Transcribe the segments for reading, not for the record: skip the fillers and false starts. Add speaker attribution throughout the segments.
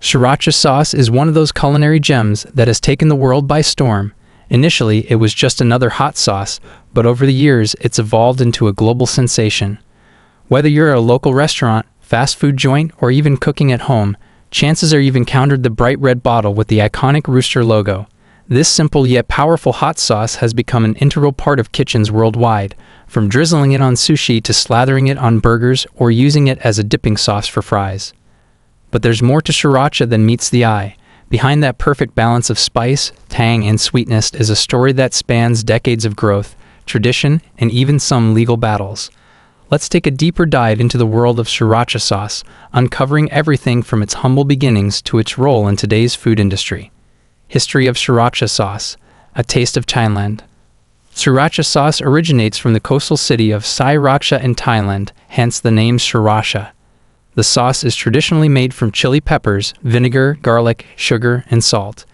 Speaker 1: Sriracha sauce is one of those culinary gems that has taken the world by storm. Initially, it was just another hot sauce, but over the years, it's evolved into a global sensation. Whether you're at a local restaurant, fast food joint, or even cooking at home, chances are you've encountered the bright red bottle with the iconic rooster logo. This simple yet powerful hot sauce has become an integral part of kitchens worldwide, from drizzling it on sushi to slathering it on burgers or using it as a dipping sauce for fries. But there's more to sriracha than meets the eye. Behind that perfect balance of spice, tang, and sweetness is a story that spans decades of growth, tradition, and even some legal battles. Let's take a deeper dive into the world of sriracha sauce, uncovering everything from its humble beginnings to its role in today's food industry. History of sriracha sauce, a taste of Thailand. Sriracha sauce originates from the coastal city of Sriracha in Thailand, hence the name Sriracha. The sauce is traditionally made from chili peppers, vinegar, garlic, sugar, and salt.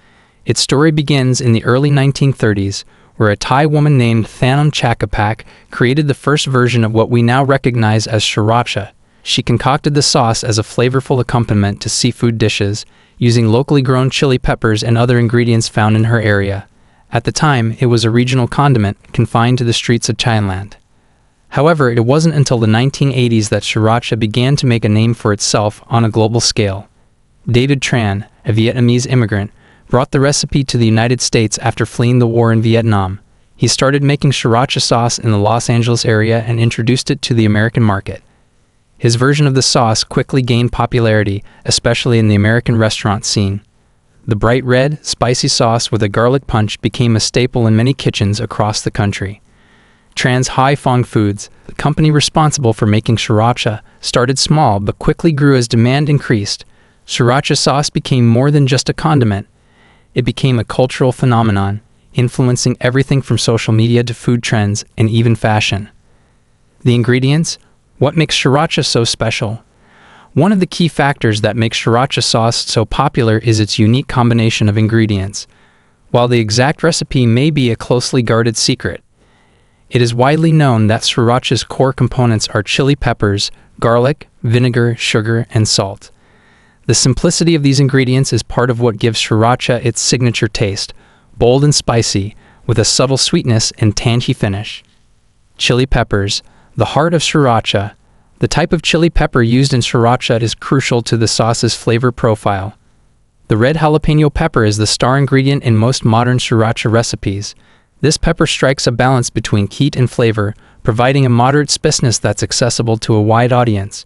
Speaker 1: Its story begins in the early 1930s, where a Thai woman named Thanam Chakapak created the first version of what we now recognize as sriracha. She concocted the sauce as a flavorful accompaniment to seafood dishes, using locally grown chili peppers and other ingredients found in her area. At the time, it was a regional condiment confined to the streets of Thailand. However, it wasn't until the 1980s that sriracha began to make a name for itself on a global scale. David Tran, a Vietnamese immigrant, brought the recipe to the United States after fleeing the war in Vietnam. He started making sriracha sauce in the Los Angeles area and introduced it to the American market. His version of the sauce quickly gained popularity, especially in the American restaurant scene. The bright red, spicy sauce with a garlic punch became a staple in many kitchens across the country. Tran's Hai Phong Foods, the company responsible for making sriracha, started small but quickly grew as demand increased. Sriracha sauce became more than just a condiment. It became a cultural phenomenon, influencing everything from social media to food trends and even fashion. The ingredients? What makes sriracha so special? One of the key factors that makes sriracha sauce so popular is its unique combination of ingredients. While the exact recipe may be a closely guarded secret, it is widely known that sriracha's core components are chili peppers, garlic, vinegar, sugar, and salt. The simplicity of these ingredients is part of what gives sriracha its signature taste, bold and spicy, with a subtle sweetness and tangy finish. Chili peppers, the heart of sriracha. The type of chili pepper used in sriracha is crucial to the sauce's flavor profile. The red jalapeno pepper is the star ingredient in most modern sriracha recipes. This pepper strikes a balance between heat and flavor, providing a moderate spiciness that's accessible to a wide audience.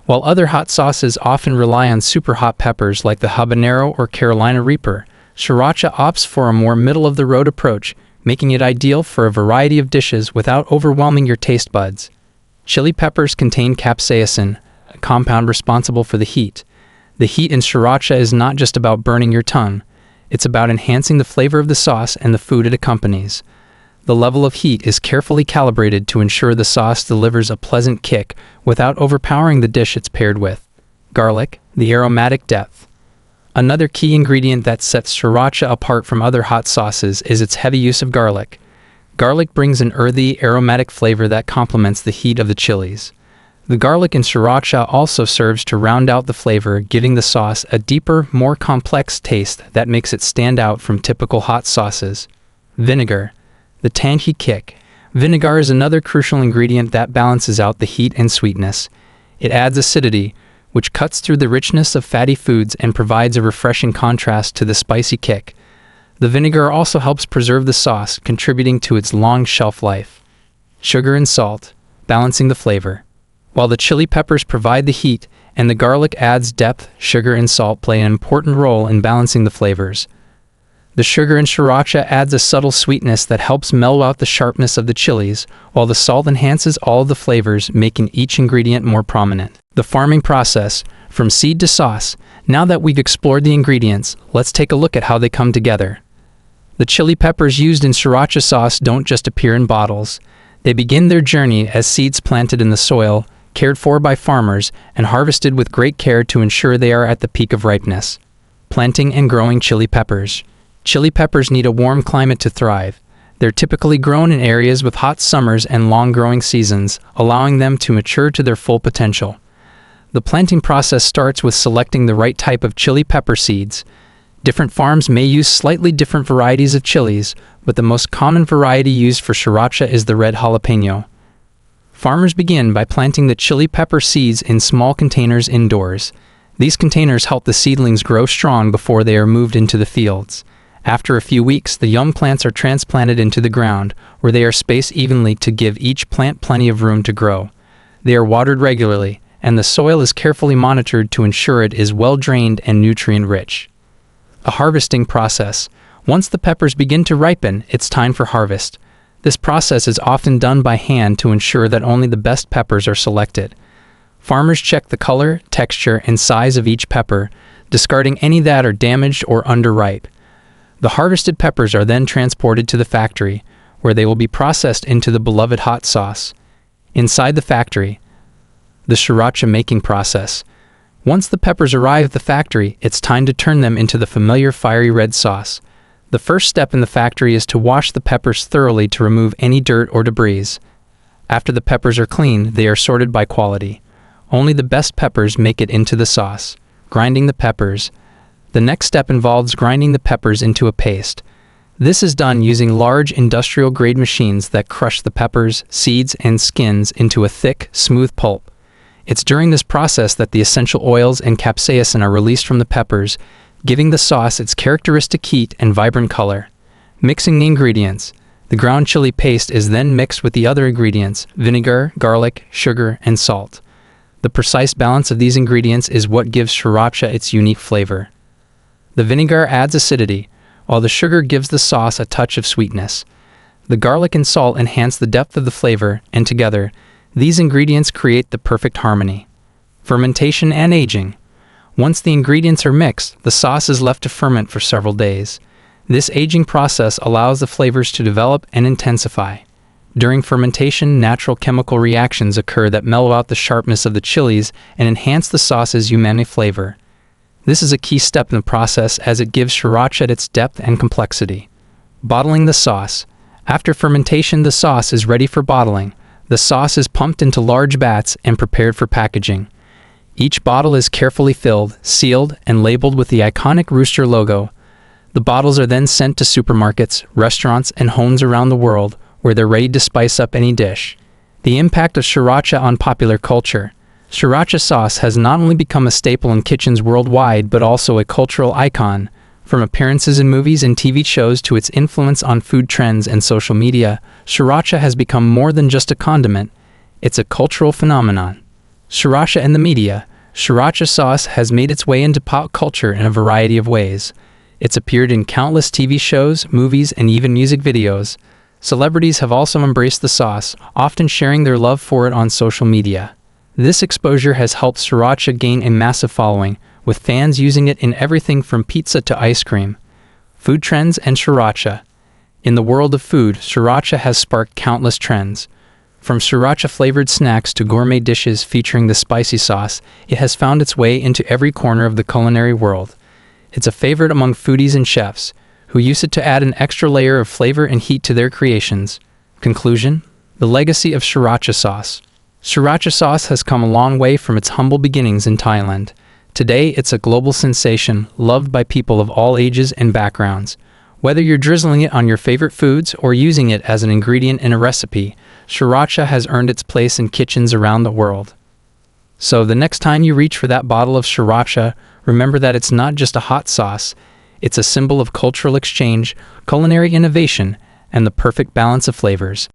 Speaker 1: While other hot sauces often rely on super hot peppers like the habanero or Carolina Reaper, sriracha opts for a more middle-of-the-road approach, making it ideal for a variety of dishes without overwhelming your taste buds. Chili peppers contain capsaicin, a compound responsible for the heat. The heat in sriracha is not just about burning your tongue. It's about enhancing the flavor of the sauce and the food it accompanies. The level of heat is carefully calibrated to ensure the sauce delivers a pleasant kick without overpowering the dish it's paired with. Garlic, the aromatic depth. Another key ingredient that sets sriracha apart from other hot sauces is its heavy use of garlic. Garlic brings an earthy, aromatic flavor that complements the heat of the chilies. The garlic in sriracha also serves to round out the flavor, giving the sauce a deeper, more complex taste that makes it stand out from typical hot sauces. Vinegar, the tangy kick. Vinegar is another crucial ingredient that balances out the heat and sweetness. It adds acidity, which cuts through the richness of fatty foods and provides a refreshing contrast to the spicy kick. The vinegar also helps preserve the sauce, contributing to its long shelf life. Sugar and salt, balancing the flavor. While the chili peppers provide the heat and the garlic adds depth, sugar and salt play an important role in balancing the flavors. The sugar in sriracha adds a subtle sweetness that helps mellow out the sharpness of the chilies, while the salt enhances all of the flavors, making each ingredient more prominent. The farming process, from seed to sauce. Now that we've explored the ingredients, let's take a look at how they come together. The chili peppers used in sriracha sauce don't just appear in bottles. They begin their journey as seeds planted in the soil, cared for by farmers, and harvested with great care to ensure they are at the peak of ripeness. Planting and growing chili peppers. Chili peppers need a warm climate to thrive. They're typically grown in areas with hot summers and long growing seasons, allowing them to mature to their full potential. The planting process starts with selecting the right type of chili pepper seeds. Different farms may use slightly different varieties of chilies, but the most common variety used for sriracha is the red jalapeno. Farmers begin by planting the chili pepper seeds in small containers indoors. These containers help the seedlings grow strong before they are moved into the fields. After a few weeks, the young plants are transplanted into the ground, where they are spaced evenly to give each plant plenty of room to grow. They are watered regularly, and the soil is carefully monitored to ensure it is well drained and nutrient-rich. A harvesting process. Once the peppers begin to ripen, it's time for harvest. This process is often done by hand to ensure that only the best peppers are selected. Farmers check the color, texture, and size of each pepper, discarding any that are damaged or underripe. The harvested peppers are then transported to the factory, where they will be processed into the beloved hot sauce. Inside the factory, the sriracha making process. Once the peppers arrive at the factory, it's time to turn them into the familiar fiery red sauce. The first step in the factory is to wash the peppers thoroughly to remove any dirt or debris. After the peppers are clean, they are sorted by quality. Only the best peppers make it into the sauce. Grinding the peppers. The next step involves grinding the peppers into a paste. This is done using large industrial-grade machines that crush the peppers, seeds, and skins into a thick, smooth pulp. It's during this process that the essential oils and capsaicin are released from the peppers, giving the sauce its characteristic heat and vibrant color. Mixing the ingredients. The ground chili paste is then mixed with the other ingredients: vinegar, garlic, sugar, and salt. The precise balance of these ingredients is what gives sriracha its unique flavor. The vinegar adds acidity, while the sugar gives the sauce a touch of sweetness. The garlic and salt enhance the depth of the flavor, and together, these ingredients create the perfect harmony. Fermentation and aging. Once the ingredients are mixed, the sauce is left to ferment for several days. This aging process allows the flavors to develop and intensify. During fermentation, natural chemical reactions occur that mellow out the sharpness of the chilies and enhance the sauce's umami flavor. This is a key step in the process as it gives sriracha its depth and complexity. Bottling the sauce. After fermentation, the sauce is ready for bottling. The sauce is pumped into large vats and prepared for packaging. Each bottle is carefully filled, sealed, and labeled with the iconic rooster logo. The bottles are then sent to supermarkets, restaurants, and homes around the world, where they're ready to spice up any dish. The impact of sriracha on popular culture. Sriracha sauce has not only become a staple in kitchens worldwide, but also a cultural icon. From appearances in movies and TV shows to its influence on food trends and social media, sriracha has become more than just a condiment. It's a cultural phenomenon. Sriracha and the media. Sriracha sauce has made its way into pop culture in a variety of ways. It's appeared in countless TV shows, movies, and even music videos. Celebrities have also embraced the sauce, often sharing their love for it on social media. This exposure has helped sriracha gain a massive following, with fans using it in everything from pizza to ice cream. Food trends and sriracha. In the world of food, sriracha has sparked countless trends. From sriracha-flavored snacks to gourmet dishes featuring the spicy sauce, it has found its way into every corner of the culinary world. It's a favorite among foodies and chefs, who use it to add an extra layer of flavor and heat to their creations. Conclusion: the legacy of sriracha sauce. Sriracha sauce has come a long way from its humble beginnings in Thailand. Today, it's a global sensation, loved by people of all ages and backgrounds. Whether you're drizzling it on your favorite foods or using it as an ingredient in a recipe, sriracha has earned its place in kitchens around the world. So the next time you reach for that bottle of sriracha, remember that it's not just a hot sauce. It's a symbol of cultural exchange, culinary innovation, and the perfect balance of flavors.